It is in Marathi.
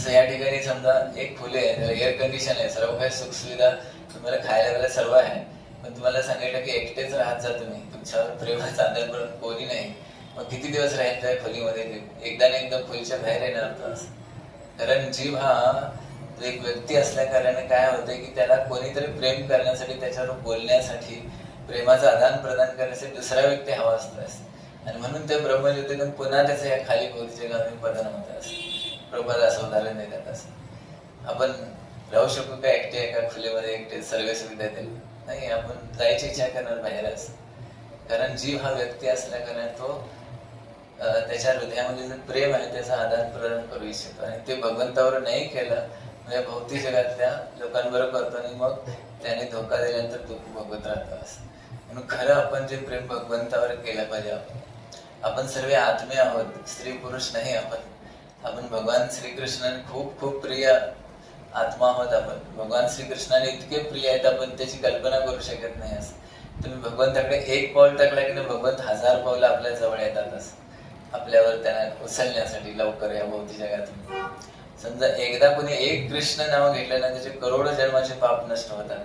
जसं या ठिकाणी समजा एक फुले आहे, त्याला एअर कंडिशन आहे, सर्व काही सुख सुविधा तुम्हाला खायला वगैरे सर्व आहे, पण तुम्हाला सांगितलं की एकटेच राहत जा तुम्ही, तुमच्यावर प्रेमाचं आदर कोणी नाही, मग किती दिवस राहील त्या खोलीमध्ये? एकदा ना एकदा खोलीच्या बाहेर येणार होतास. कारण जीव हा तो एक व्यक्ती असल्या कारणाने काय होतंय की त्याला कोणीतरी प्रेम करण्यासाठी, त्याच्यावर बोलण्यासाठी, प्रेमाचं आदान प्रदान करण्यासाठी दुसरा व्यक्ती हवा असतोस. आणि म्हणून ते ब्रह्मज्योतीतून पुन्हा त्याचं या खाली भोवतीच्या गावी पतन होत असतं. प्रभात असं उदाहरण देतात. असं आपण राहू शकू का एकटे एका खुलेमध्ये, एकटे सर्व सुविधा देईल नाही, आपण जायची इच्छा करणार बाहेरच. कारण जीव हा व्यक्ती असल्या कारणाने तो त्याच्या हृदयामध्ये जे प्रेम आहे त्याचं आदान प्रदान करू इच्छितो, आणि ते भगवंतावर नाही केलं म्हणजे भौतिक जगातल्या लोकांबरोबर करतो, आणि मग त्याने धोका दिल्यानंतर दुःख भोगत राहतो. असं म्हणून खरं आपण जे प्रेम भगवंतावर केलं पाहिजे. आपण सर्व आत्मे आहोत, स्त्री पुरुष नाही. आपण भगवान श्रीकृष्णाने खूप खूप प्रिय आत्मा आहोत. आपण भगवान श्रीकृष्णाने इतके प्रिय आहेत, आपण त्याची कल्पना करू शकत नाही. असं तुम्ही भगवंताकडे एक पाऊल टाकला की भगवंत 1000 पावलं आपल्या जवळ येतात. असं आपल्यावर त्यांना उचलण्यासाठी लवकर या भौतिक जगातून. समजा एकदा कोणी एक कृष्ण नाव घेतलं ना, त्याचे करोडो जन्माचे पाप नष्ट होतात.